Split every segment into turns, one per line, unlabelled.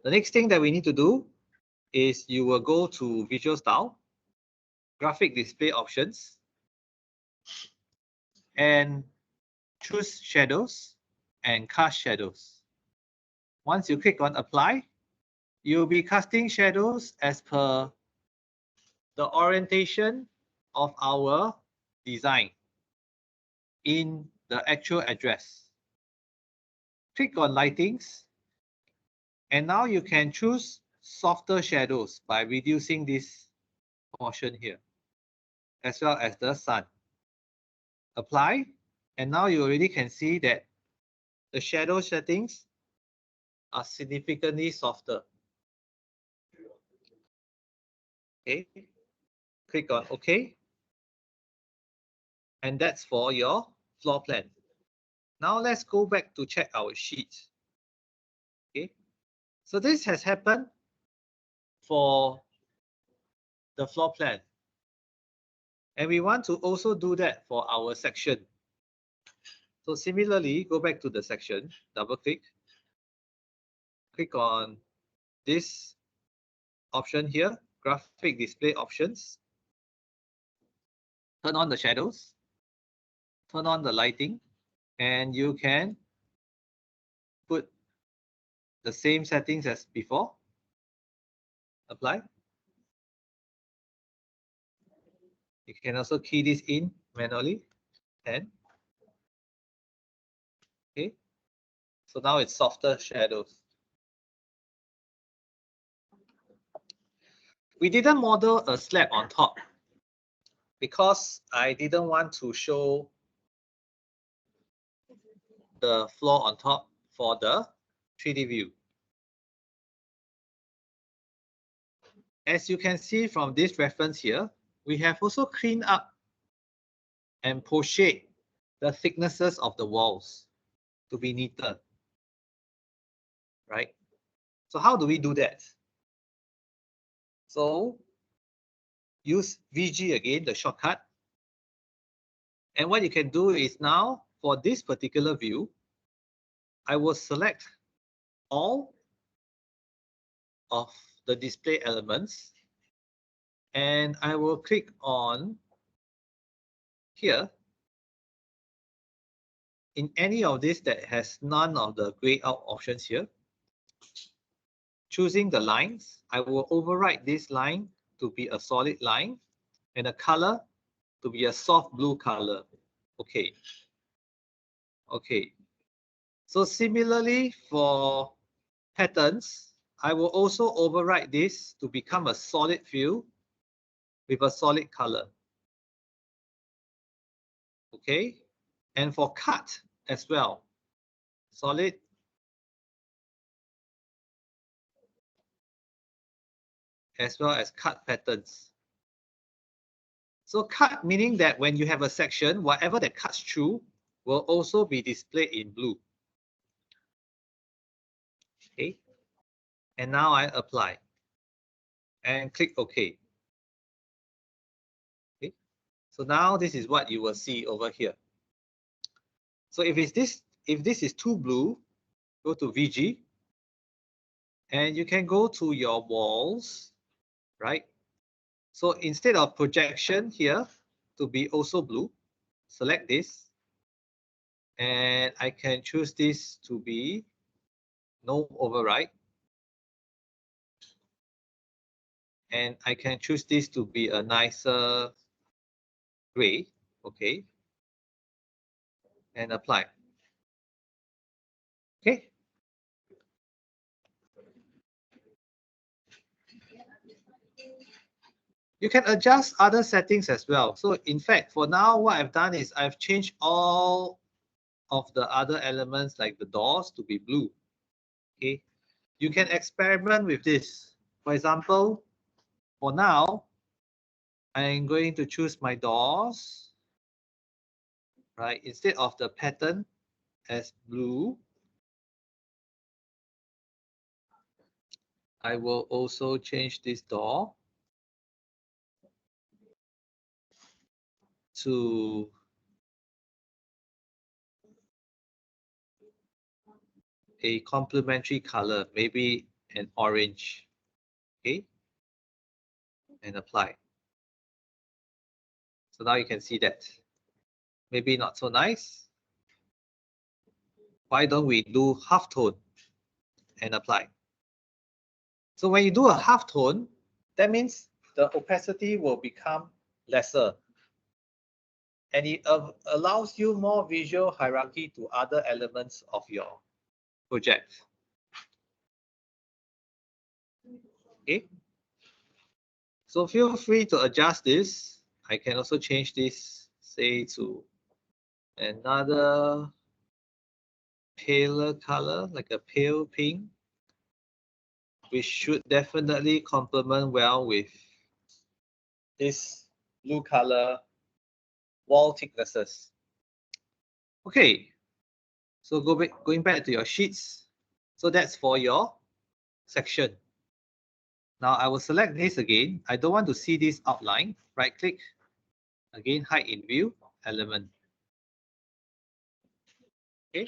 The next thing that we need to do is you will go to Visual Style, Graphic Display Options, and choose Shadows and Cast Shadows. Once you click on Apply, you'll be casting shadows as per the orientation of our design in the actual address. Click on Lightings, and now you can choose softer shadows by reducing this portion here, as well as the sun. Apply, and now you already can see that the shadow settings are significantly softer. Okay, click on OK, and that's for your floor plan. Now let's go back to check our sheet. Okay, so this has happened for the floor plan, and we want to also do that for our section. So similarly, go back to the section, double click, click on this option here, graphic display options, turn on the shadows, turn on the lighting, and you can put the same settings as before. Apply. You can also key this in manually. 10. Okay. So now it's softer shadows. We didn't model a slab on top because I didn't want to show the floor on top for the 3D view. As you can see from this reference here, we have also cleaned up and pochade the thicknesses of the walls to be neater, right? So how do we do that? So use VG again, the shortcut. And what you can do is now, for this particular view, I will select all of the display elements, and I will click on here in any of this that has none of the gray out options here. Choosing the lines, I will override this line to be a solid line and a color to be a soft blue color. Okay. Okay. So similarly for patterns, I will also override this to become a solid fill with a solid color. Okay. And for cut as well, solid, as well as cut patterns. So cut meaning that when you have a section, whatever that cuts through will also be displayed in blue. Okay. And now I apply and click OK. Okay. So now this is what you will see over here. So if this is too blue, go to VG, and you can go to your walls, right? So instead of projection here to be also blue, select this, and I can choose this to be no override, and I can choose this to be a nicer gray. Okay, and apply. Okay. You can adjust other settings as well. So in fact, for now, what I've done is I've changed all of the other elements like the doors to be blue. Okay, you can experiment with this. For example, for now, I'm going to choose my doors, right? Instead of the pattern as blue, I will also change this door to a complementary color, maybe and orange. Okay, and apply. So now you can see that. Maybe not so nice. Why don't we do halftone and apply? So when you do a halftone, that means the opacity will become lesser. And it allows you more visual hierarchy to other elements of your project. Okay. So feel free to adjust this. I can also change this, say, to another paler color, like a pale pink, which should definitely complement well with this blue color wall thicknesses. Okay, so going back to your sheets. So that's for your section. Now I will select this again. I don't want to see this outline. Right click, again hide in view, element. Okay.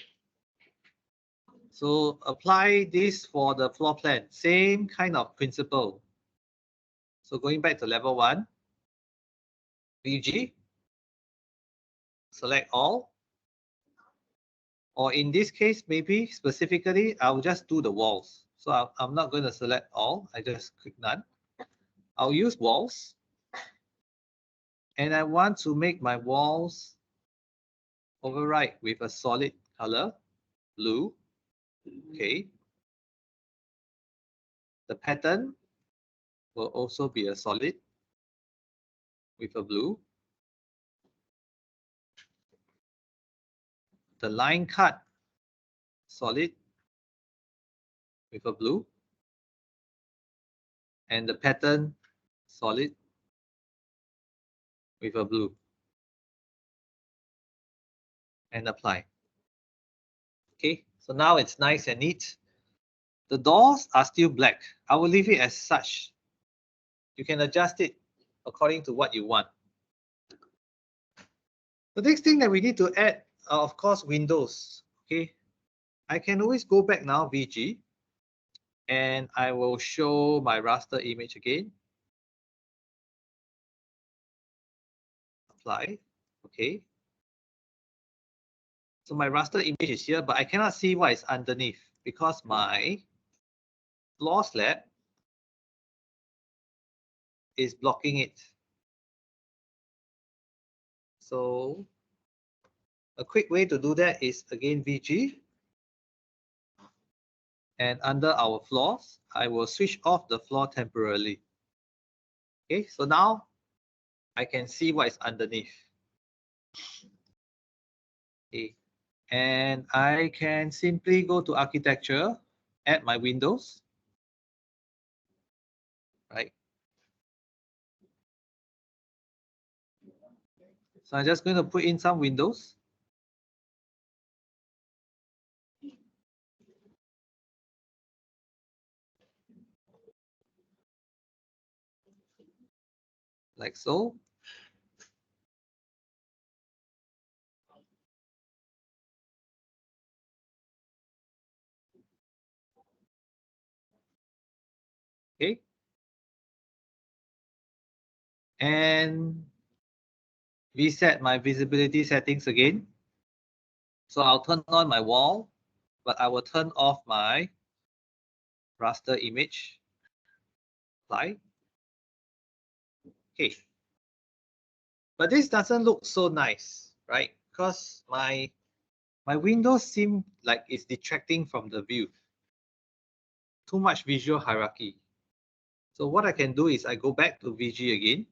So apply this for the floor plan, same kind of principle. So going back to level 1, VG, select all. Or in this case, maybe specifically, I'll just do the walls. So I'm not going to select all, I just click none. I'll use walls. And I want to make my walls override with a solid color, blue. Okay. The pattern will also be a solid with a blue. The line cut, solid with a blue. And the pattern, solid with a blue. And apply. Okay, so now it's nice and neat. The doors are still black. I will leave it as such. You can adjust it according to what you want. The next thing that we need to add are, of course, windows. Okay, I can always go back now, VG, and I will show my raster image again. Apply. Okay. So my raster image is here, but I cannot see what is underneath because my floor slab is blocking it. So a quick way to do that is again VG. And under our floors, I will switch off the floor temporarily. Okay, so now I can see what is underneath. Okay, and I can simply go to architecture, add my windows, right? So I'm just going to put in some windows. Like so. Okay. And reset my visibility settings again. So I'll turn on my wall, but I will turn off my raster image. Apply. Okay. But this doesn't look so nice, right? Because my windows seem like it's detracting from the view. Too much visual hierarchy. So what I can do is I go back to VG again.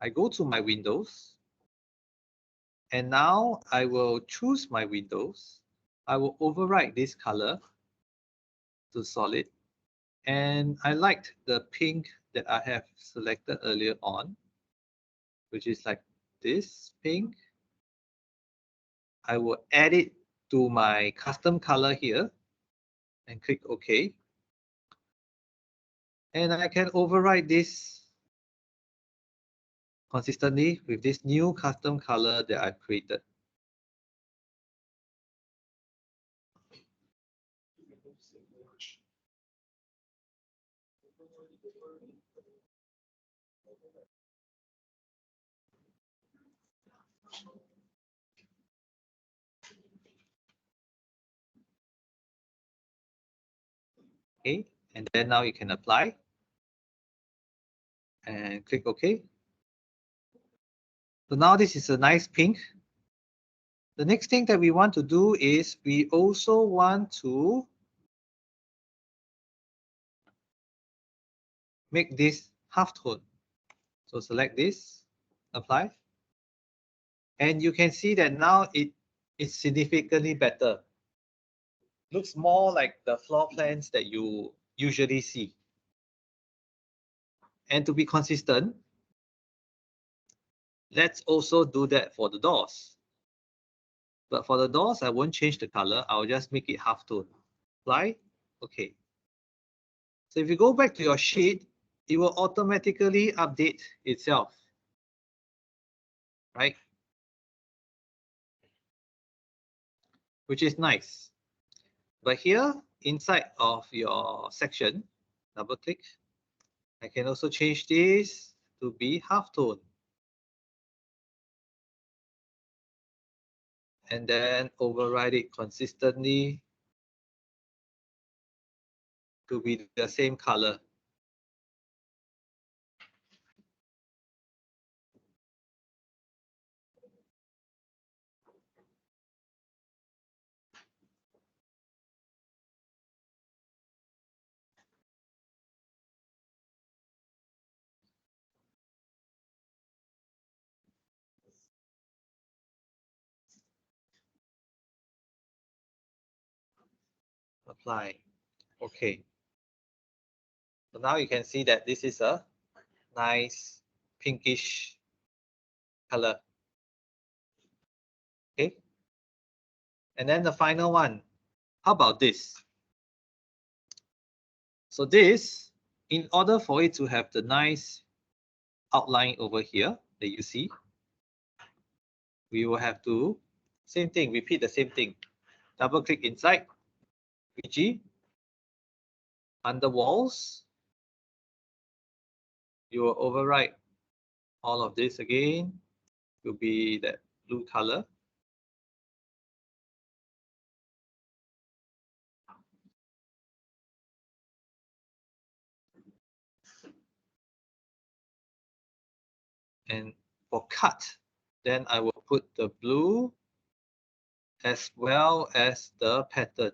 I go to my windows. And now I will choose my windows. I will override this color to solid. And I liked the pink that I have selected earlier on, which is like this pink. I will add it to my custom color here and click OK. And I can override this consistently with this new custom color that I've created. Okay, and then now you can apply and click OK. So now this is a nice pink. The next thing that we want to do is we also want to make this halftone. So select this, apply. And you can see that now it is significantly better. Looks more like the floor plans that you usually see. And to be consistent, let's also do that for the doors. But for the doors, I won't change the color. I'll just make it halftone. Apply. Okay. So if you go back to your sheet, it will automatically update itself, right? Which is nice. But here, inside of your section, double click. I can also change this to be halftone. And then override it consistently to be the same color. Apply. Okay. So now you can see that this is a nice pinkish color. Okay. And then the final one, how about this? So this, in order for it to have the nice outline over here that you see, we will have to, same thing, repeat the same thing. Double click inside, VG, under walls, you will overwrite all of this again, will be that blue color. And for cut, then I will put the blue as well as the pattern.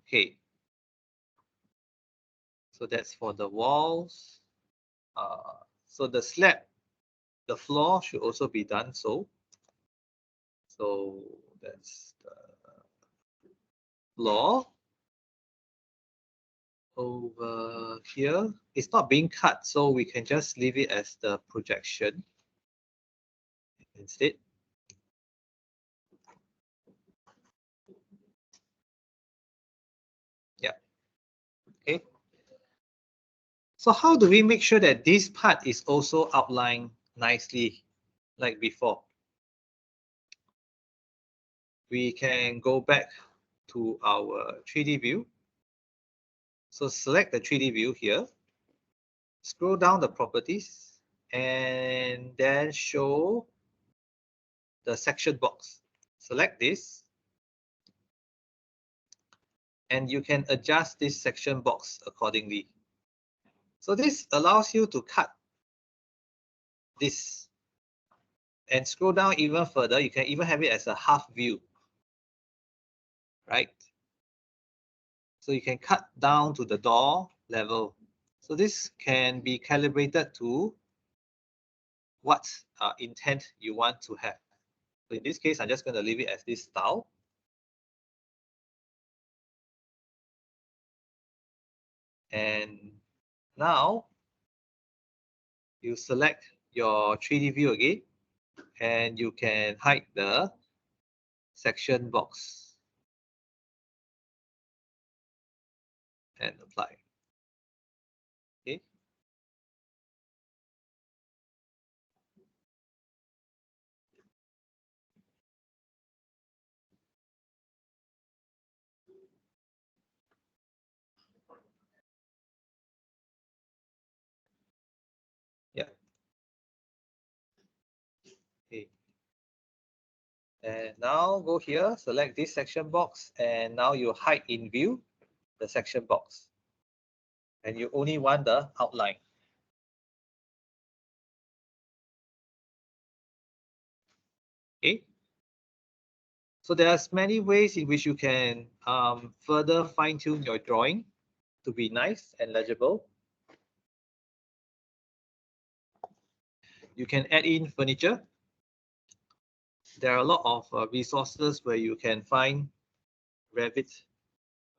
Okay. So that's for the walls. So the slab, the floor should also be done so. So that's the floor. Over here, it's not being cut, so we can just leave it as the projection instead. Yeah. Okay. So how do we make sure that this part is also outlined nicely like before? We can go back to our 3D view. So select the 3D view here, scroll down the properties, and then show the section box. Select this, and you can adjust this section box accordingly. So this allows you to cut this and scroll down even further. You can even have it as a half view, right? So you can cut down to the door level. So this can be calibrated to what intent you want to have. So in this case, I'm just going to leave it as this style. And now you select your 3D view again, and you can hide the section box and apply. Okay. Okay. And now go here, select this section box, and now you hide in view the section box. And you only want the outline. Okay. So there's many ways in which you can further fine-tune your drawing to be nice and legible. You can add in furniture. There are a lot of resources where you can find Revit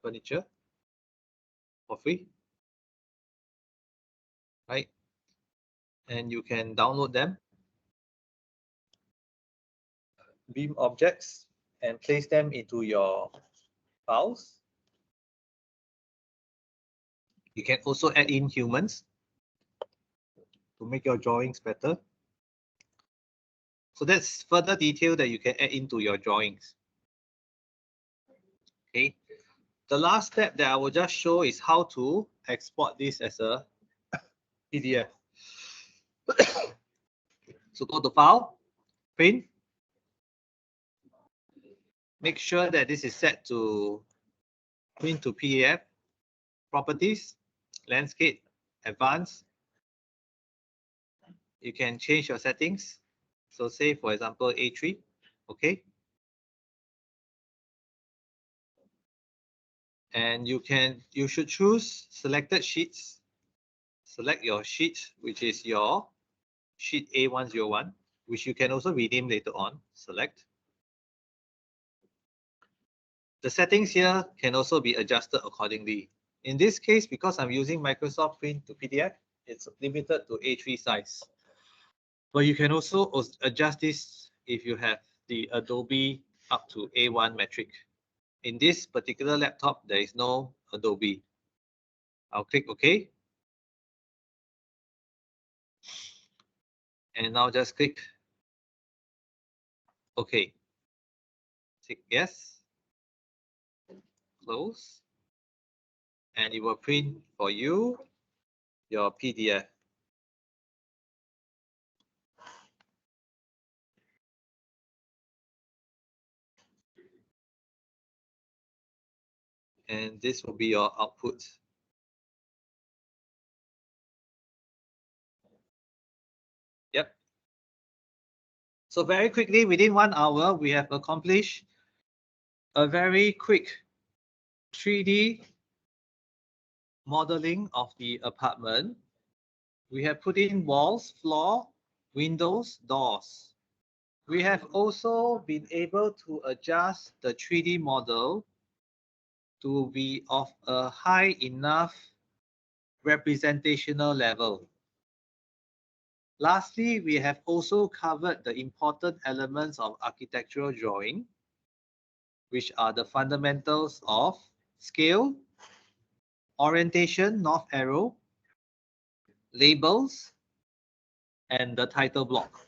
furniture for free, right? And you can download them, beam objects, and place them into your files. You can also add in humans to make your drawings better. So that's further detail that you can add into your drawings. Okay. The last step that I will just show is how to export this as a PDF. So go to File, Print. Make sure that this is set to Print to PDF, Properties, Landscape, Advanced. You can change your settings. So say, for example, A3, okay? And you should choose selected sheets. Select your sheet, which is your sheet A101, which you can also rename later on. Select. The settings here can also be adjusted accordingly. In this case, because I'm using Microsoft Print to PDF, it's limited to A3 size. But you can also adjust this if you have the Adobe up to A1 metric. In this particular laptop, there is no Adobe. I'll click OK. And now just click OK. Tick yes. Close. And it will print for you your PDF. And this will be your output. Yep. So very quickly, within 1 hour, we have accomplished a very quick 3D modeling of the apartment. We have put in walls, floor, windows, doors. We have also been able to adjust the 3D model to be of a high enough representational level. Lastly, we have also covered the important elements of architectural drawing, which are the fundamentals of scale, orientation, north arrow, labels, and the title block.